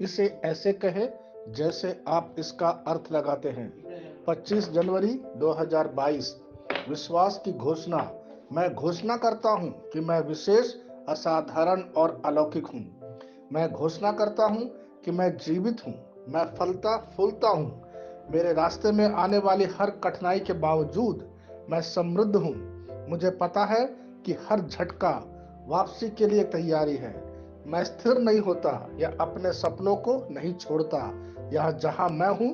इसे ऐसे कहे जैसे आप इसका अर्थ लगाते हैं। 25 जनवरी 2022। विश्वास की घोषणा। मैं घोषणा करता हूं कि मैं विशेष, असाधारण और अलौकिक हूं। मैं घोषणा करता हूं कि मैं जीवित हूं। मैं फलता फूलता हूं। मेरे रास्ते में आने वाली हर कठिनाई के बावजूद मैं समृद्ध हूं। मुझे पता है कि हर झटका वापसी के लिए तैयारी है। मैं स्थिर नहीं होता या अपने सपनों को नहीं छोड़ता। यह जहां मैं हूं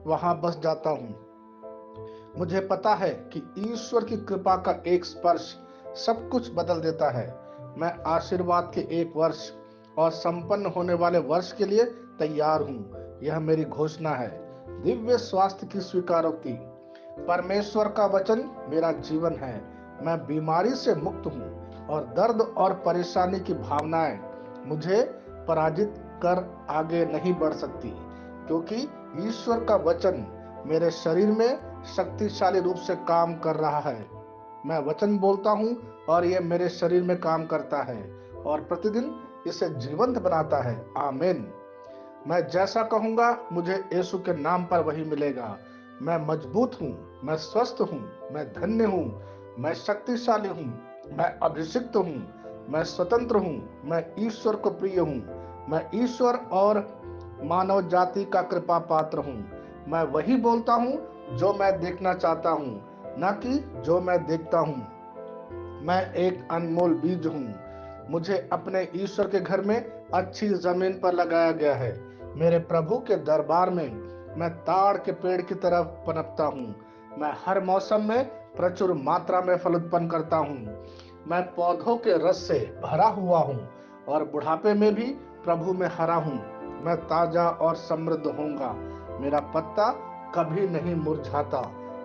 वहां बस जाता हूं। मुझे पता है कि ईश्वर की कृपा का एक स्पर्श सब कुछ बदल देता है। मैं आशीर्वाद के एक वर्ष और संपन्न होने वाले वर्ष के लिए तैयार हूँ। यह मेरी घोषणा है। दिव्य स्वास्थ्य की स्वीकारोक्ति। परमेश्वर का वचन मेरा जीवन है। मैं बीमारी से मुक्त हूँ और दर्द और परेशानी की भावनाएं मुझे पराजित कर आगे नहीं बढ़ सकती, क्योंकि ईश्वर का वचन मेरे शरीर में शक्तिशाली रूप से काम कर रहा है। मैं वचन बोलता हूँ और यह मेरे शरीर में काम करता है और प्रतिदिन इसे जीवंत बनाता है। आमीन। मैं जैसा कहूंगा मुझे यीशु के नाम पर वही मिलेगा। मैं मजबूत हूँ। मैं स्वस्थ हूँ। मैं धन्य हूँ। मैं शक्तिशाली हूँ। मैं अभिषिक्त हूँ। मैं स्वतंत्र हूँ। मैं ईश्वर को प्रिय हूँ। मैं ईश्वर और मानव जाति का कृपा पात्र हूँ। मैं वही बोलता हूँ जो मैं देखना चाहता हूँ, न कि जो मैं देखता हूँ। मैं एक अनमोल बीज हूँ। मुझे अपने ईश्वर के घर में अच्छी जमीन पर लगाया गया है। मेरे प्रभु के दरबार में मैं ताड़ के पेड़ की तरह पनपता हूँ। मैं हर मौसम में प्रचुर मात्रा में फल उत्पन्न करता हूँ। मैं पौधों के रस से भरा हुआ हूँ और बुढ़ापे में भी प्रभु में हरा हूँ। मैं ताजा और समृद्ध होऊंगा। मेरा पत्ता कभी नहीं मुरझाता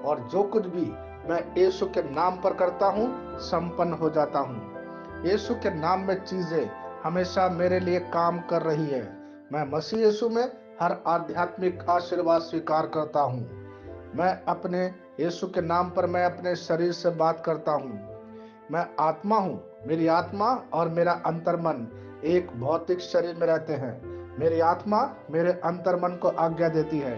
और जो कुछ भी मैं यीशु के नाम पर करता हूँ संपन्न हो जाता हूँ। यीशु के नाम में चीजें हमेशा मेरे लिए काम कर रही है। मैं मसीह यीशु में हर आध्यात्मिक आशीर्वाद स्वीकार करता हूँ। मैं अपने यीशु के नाम पर मैं अपने शरीर से बात करता हूँ। मैं आत्मा हूँ। मेरी आत्मा और मेरा अंतर्मन एक भौतिक शरीर में रहते हैं। मेरी आत्मा मेरे अंतर्मन को आज्ञा देती है।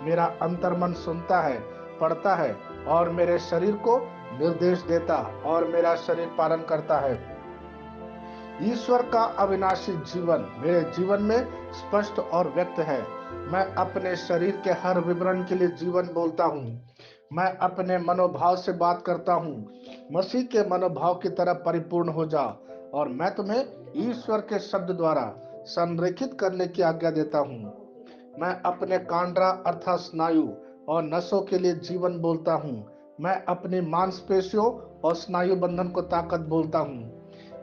मेरा अंतर्मन सुनता है, पढ़ता है और मेरे शरीर को निर्देश देता और मेरा शरीर पालन करता है। ईश्वर का अविनाशी जीवन मेरे जीवन में स्पष्ट और व्यक्त है। मैं अपने शरीर के हर विवरण के लिए जीवन बोलता हूँ। मैं अपने मनोभाव से बात करता हूँ। मसीह के मनोभाव की तरह परिपूर्ण हो जा और मैं तुम्हें ईश्वर के शब्द द्वारा संरेखित करने की आज्ञा देता हूँ। मैं अपने कांड्रा अर्थात स्नायु और नसों के लिए जीवन बोलता हूँ। मैं अपनी मांसपेशियों और स्नायु बंधन को ताकत बोलता हूँ।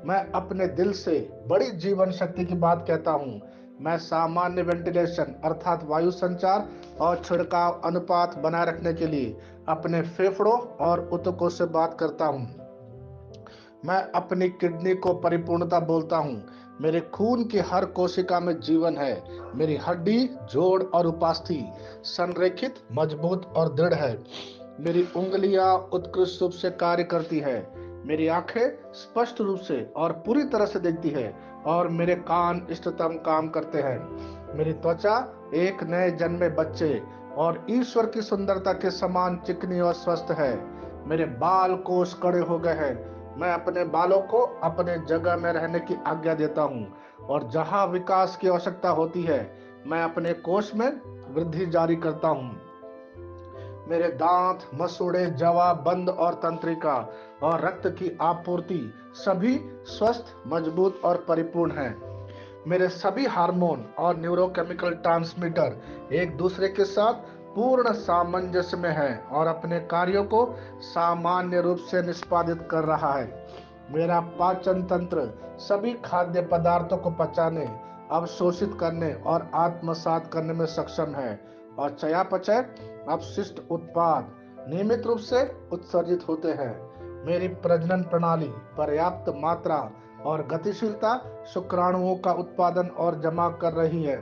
मैं अपने दिल से बड़ी जीवन शक्ति की बात कहता हूँ। मैं सामान्य वेंटिलेशन अर्थात वायु संचार और छिड़काव अनुपात बनाए रखने के लिए अपने फेफड़ों और ऊतकों से बात करता हूँ। मैं अपनी किडनी को परिपूर्णता बोलता हूँ। मेरे खून की हर कोशिका में जीवन है। मेरी हड्डी, जोड़ और उपास्थि संरेखित, मजबूत और दृढ़ है। मेरी उंगलियां उत्कृष्ट रूप से कार्य करती है। मेरी आंखें स्पष्ट रूप से और पूरी तरह से देखती है और मेरे कान इष्टतम काम करते हैं। मेरी त्वचा एक नए जन्मे बच्चे और ईश्वर की सुंदरता के समान चिकनी और स्वस्थ है। मेरे बाल कोष कड़े हो गए हैं। मैं अपने बालों को अपने जगह में रहने की आज्ञा देता हूँ और जहाँ विकास की आवश्यकता होती है मैं अपने कोष में वृद्धि जारी करता हूँ। मेरे दांत, मसूड़े, जवा, बंद और तंत्रिका और रक्त की आपूर्ति सभी स्वस्थ, मजबूत और परिपूर्ण हैं। मेरे सभी हार्मोन और न्यूरोकेमिकल ट्रांसमीटर एक दूसरे के साथ पूर्ण सामंजस्य में हैं और अपने कार्यों को सामान्य रूप से निष्पादित कर रहा है। मेरा पाचन तंत्र सभी खाद्य पदार्थों को पचाने, अवशोषित करने और आत्मसात करने में सक्षम है और चयापचय अपशिष्ट उत्पाद नियमित रूप से उत्सर्जित होते हैं। मेरी प्रजनन प्रणाली पर्याप्त मात्रा और गतिशीलता शुक्राणुओं का उत्पादन और जमा कर रही है।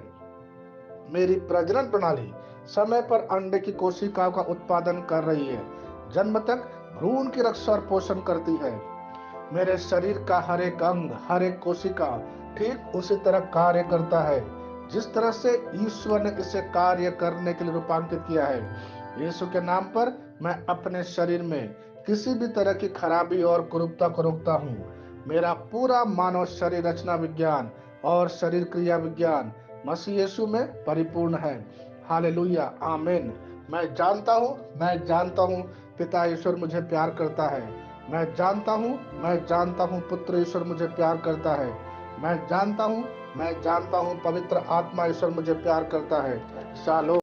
मेरी प्रजनन प्रणाली समय पर अंडे की कोशिकाओं का उत्पादन कर रही है, जन्म तक भ्रूण की रक्षा और पोषण करती है। मेरे शरीर का हर एक अंग, हर एक कोशिका ठीक उसी तरह कार्य करता है। जिस तरह से ईश्वर ने इसे कार्य करने के लिए रूपांतरित किया है। यीशु के नाम पर मैं अपने शरीर में किसी भी तरह की खराबी और कुरूपता को रोकता हूँ। मेरा पूरा मानव शरीर रचना विज्ञान और शरीर क्रिया विज्ञान मसीह यीशु में परिपूर्ण है। हालेलुया, आमीन। मैं जानता हूँ पिता ईश्वर मुझे प्यार करता है। मैं जानता हूँ पुत्र ईश्वर मुझे प्यार करता है। मैं जानता हूँ पवित्र आत्मा ईश्वर मुझे प्यार करता है। शालोम।